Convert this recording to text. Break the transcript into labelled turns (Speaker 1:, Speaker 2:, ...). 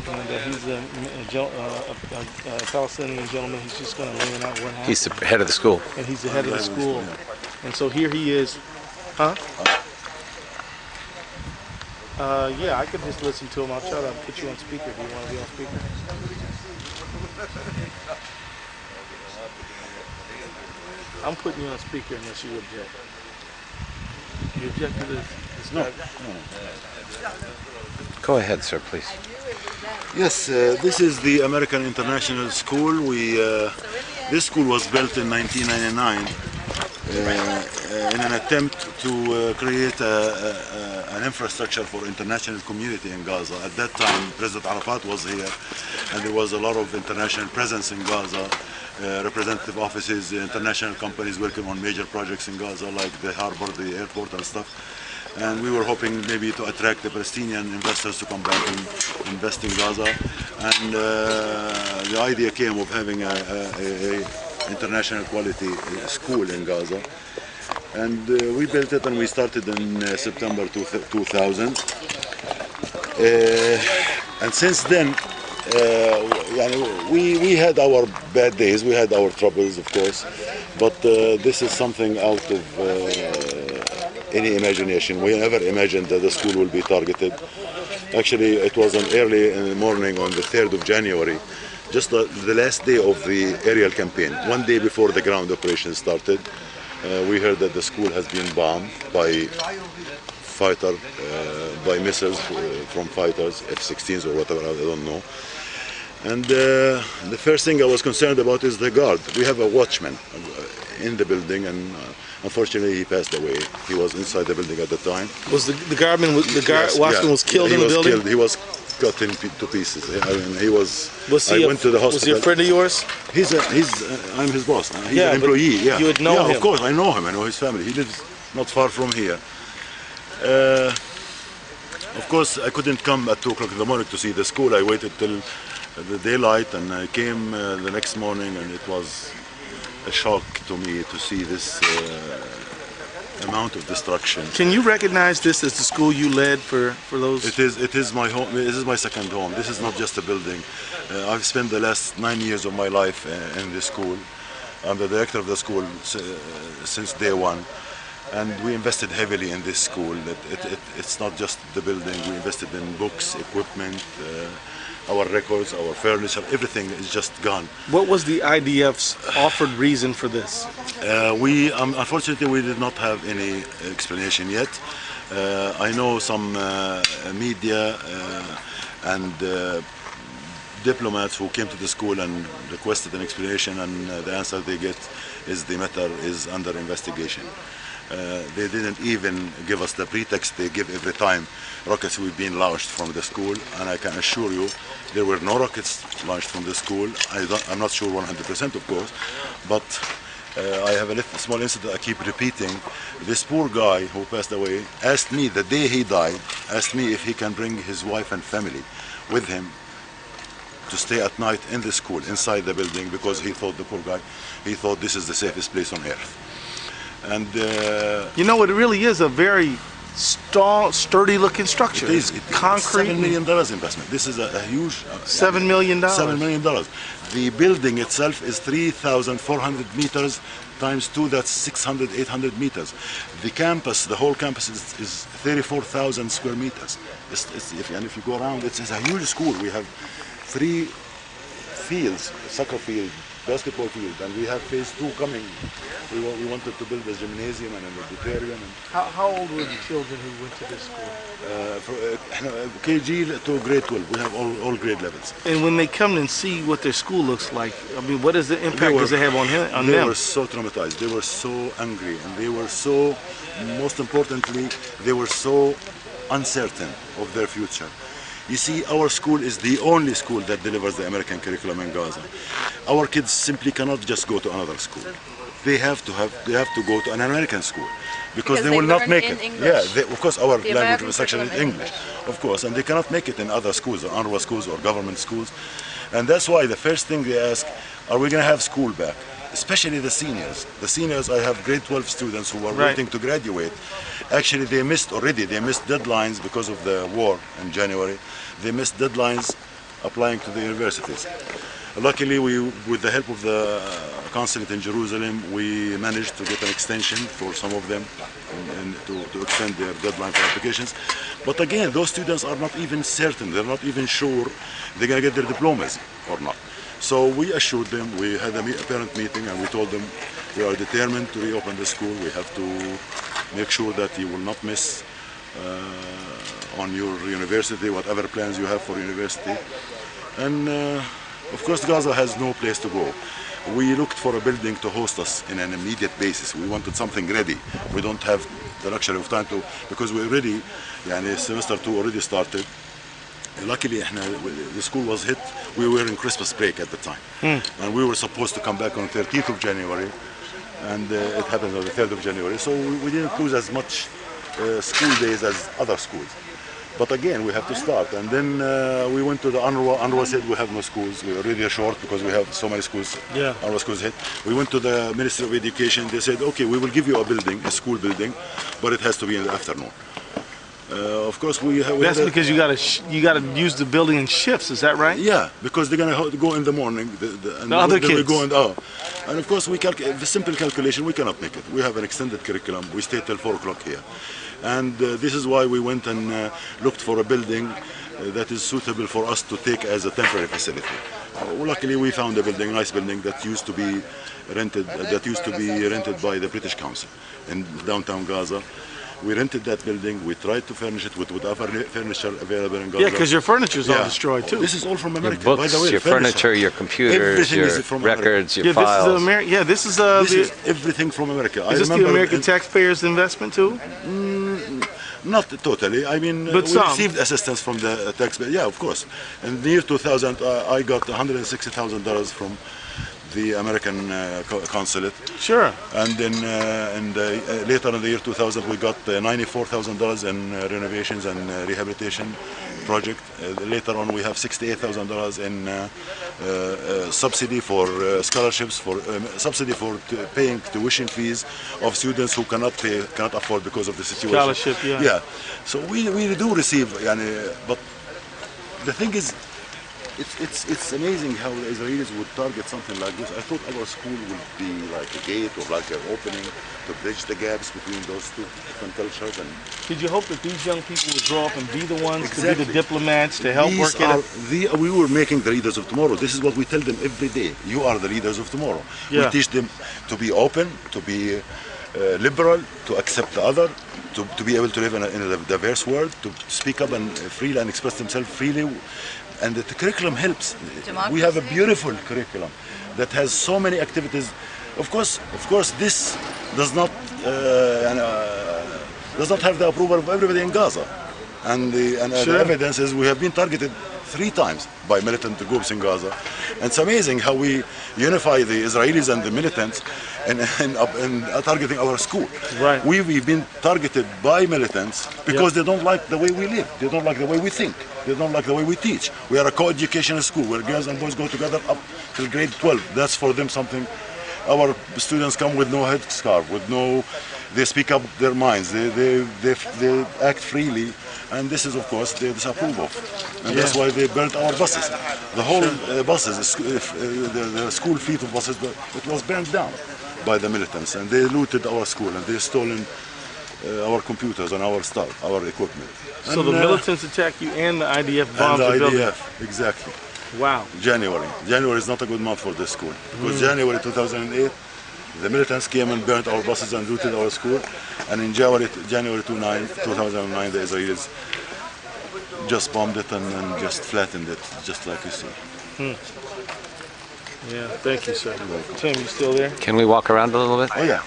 Speaker 1: And he's a Palestinian gentleman. He's just going to lay out what happened.
Speaker 2: He's the head of the school.
Speaker 1: And he's the head of the school. And so here he is. Huh? Yeah, I could just listen to him. I'll try to put you on speaker. Do you want to be on speaker? I'm putting you on speaker unless you object. You object to this?
Speaker 3: No.
Speaker 2: Go ahead, sir, please.
Speaker 3: Yes, this is the American International School. This school was built in 1999 in an attempt to create an infrastructure for international community in Gaza. At that time, President Arafat was here, and there was a lot of international presence in Gaza. Representative offices, international companies working on major projects in Gaza, like the harbor, the airport, and stuff. And we were hoping maybe to attract the Palestinian investors to come back and invest in Gaza. And the idea came of having a international quality school in Gaza. And we built it, and we started in September 2000. And since then, we had our bad days, we had our troubles, of course, but this is something out of any imagination. We never imagined that the school will be targeted. Actually, it was early in the morning on the 3rd of January, just the last day of the aerial campaign. One day before the ground operation started, we heard that the school has been bombed by missiles from fighters, F-16s or whatever, I don't know. And the first thing I was concerned about is the guard. We have a watchman in the building, and unfortunately he passed away. He was inside the building at the time.
Speaker 1: Was the watchman was killed in the building?
Speaker 3: Killed. He was cut into pieces. I mean, he was. I went to the hospital.
Speaker 1: Was he a friend of yours?
Speaker 3: I'm his boss. He's an employee. Yeah,
Speaker 1: you would know him.
Speaker 3: Of course, I know him. I know his family. He lives not far from here. Of course, I couldn't come at 2 o'clock in the morning to see the school. I waited till the daylight, and I came the next morning, and it was a shock to me to see this amount of destruction.
Speaker 1: Can you recognize this as the school you led for those?
Speaker 3: It is my home. This is my second home. This is not just a building. I've spent the last 9 years of my life in this school. I'm the director of the school since day one. And we invested heavily in this school. It's not just the building. We invested in books, equipment, our records, our furniture, everything is just gone.
Speaker 1: What was the IDF's offered reason for this?
Speaker 3: Unfortunately, we did not have any explanation yet. I know some media and diplomats who came to the school and requested an explanation, and the answer they get is the matter is under investigation. They didn't even give us the pretext they give every time rockets were being launched from the school, and I can assure you there were no rockets launched from the school. I'm not sure 100%, of course, but I have a small incident I keep repeating. This poor guy who passed away asked me, the day he died, asked me if he can bring his wife and family with him to stay at night in the school, inside the building, because he thought, the poor guy, he thought this is the safest place on earth. And
Speaker 1: you know, it really is a very sturdy looking structure.
Speaker 3: It is.
Speaker 1: Concrete.
Speaker 3: $7 million investment. This is a huge.
Speaker 1: $7 million.
Speaker 3: $7 million. The building itself is 3,400 meters times 2. That's 600, 800 meters. The campus, the whole campus is 34,000 square meters. And if you go around, it's a huge school. We have 3 fields: soccer field, basketball field, and we have phase 2 coming. We wanted to build a gymnasium and an auditorium. And
Speaker 1: how old were the children who went to this school?
Speaker 3: KG to grade 12. We have all grade levels.
Speaker 1: And when they come and see what their school looks like, I mean, what is the impact does it have on them?
Speaker 3: They were so traumatized. They were so angry, and they were so, most importantly, they were so uncertain of their future. You see, our school is the only school that delivers the American curriculum in Gaza. Our kids simply cannot just go to another school. They have to go to an American school because they will not make it.
Speaker 4: English.
Speaker 3: Yeah, of course, our language of instruction is English, of course, and they cannot make it in other schools, or UNRWA schools or government schools. And that's why the first thing they ask, are we going to have school back? Especially the seniors. The seniors, I have grade 12 students who are waiting to graduate. Actually, they missed deadlines because of the war in January. They missed deadlines applying to the universities. Luckily, with the help of the consulate in Jerusalem, we managed to get an extension for some of them and to extend their deadline for applications. But again, those students are not even certain, they're not even sure they're going to get their diplomas or not. So we assured them, we had a parent meeting and we told them we are determined to reopen the school. We have to make sure that you will not miss on your university, whatever plans you have for university. And of course, Gaza has no place to go. We looked for a building to host us in an immediate basis. We wanted something ready. We don't have the luxury of time to, because we already, semester 2 already started. Luckily, the school was hit. We were in Christmas break at the time. And we were supposed to come back on 13th of January. And it happened on the 3rd of January. So we didn't lose as much school days as other schools. But again, we have to start. And then we went to the UNRWA. UNRWA said we have no schools. We're already short because we have so many schools. Yeah. UNRWA schools hit. We went to the Ministry of Education. They said, okay, we will give you a building, a school building, but it has to be in the afternoon. Of course,
Speaker 1: that's because you gotta use the building in shifts. Is that right?
Speaker 3: Yeah, because they're gonna go in the morning.
Speaker 1: The other kids.
Speaker 3: We go and of course, the simple calculation, we cannot make it. We have an extended curriculum. We stay till 4 o'clock here, and this is why we went and looked for a building that is suitable for us to take as a temporary facility. Luckily, we found a building, a nice building that used to be rented. By the British Council in downtown Gaza. We rented that building. We tried to furnish it with whatever furniture available in Gaza.
Speaker 1: Yeah, because your furniture is all destroyed too.
Speaker 3: This is all from America.
Speaker 2: Your books,
Speaker 3: by the way,
Speaker 2: your furniture, your computers, your records, your files.
Speaker 1: This is
Speaker 3: everything from America.
Speaker 1: Is this the American taxpayers' investment too?
Speaker 3: Not totally. I mean, we received assistance from the taxpayer. Yeah, of course. In the year 2000, I got $160,000 from the American consulate. Sure. And then later in the year 2000, we got $94,000 in renovations and rehabilitation project. Later on, we have $68,000 in subsidy for scholarships, for subsidy for paying tuition fees of students who cannot afford because of the situation.
Speaker 1: Scholarship, yeah.
Speaker 3: Yeah. So we do receive, but the thing is, it's amazing how the Israelis would target something like this. I thought our school would be like a gate or like an opening to bridge the gaps between those two different cultures. And
Speaker 1: did you hope that these young people would grow up and be the ones to be the diplomats to help work it?
Speaker 3: We were making the leaders of tomorrow. This is what we tell them every day. You are the leaders of tomorrow. Yeah. We teach them to be open, to be liberal, to accept the other, to be able to live in a diverse world, to speak up and freely and express themselves freely. And the curriculum helps. Democracy. We have a beautiful curriculum that has so many activities. Of course, this does not have the approval of everybody in Gaza. And the evidence is we have been targeted 3 times by militant groups in Gaza. And it's amazing how we unify the Israelis and the militants in targeting our school.
Speaker 1: Right.
Speaker 3: We've been targeted by militants because they don't like the way we live. They don't like the way we think. They don't like the way we teach. We are a co-educational school where girls and boys go together up till grade 12. That's for them something. Our students come with no headscarf, with no. They speak up their minds. They act freely, and this is, of course, they disapprove of, and that's why they burnt our buses. The whole buses, the school fleet of buses, it was burned down by the militants, and they looted our school and they stolen our computers and our stuff, our equipment.
Speaker 1: So the militants attacked you and the IDF bombed the building?
Speaker 3: And the IDF, exactly.
Speaker 1: Wow.
Speaker 3: January is not a good month for this school. Because January 2008, the militants came and burnt our buses and looted our school. And in January 2009, the Israelis just bombed it and just flattened it, just like you see.
Speaker 1: Yeah, thank you, sir. Tim, you still there?
Speaker 2: Can we walk around a little bit?
Speaker 3: Oh, yeah.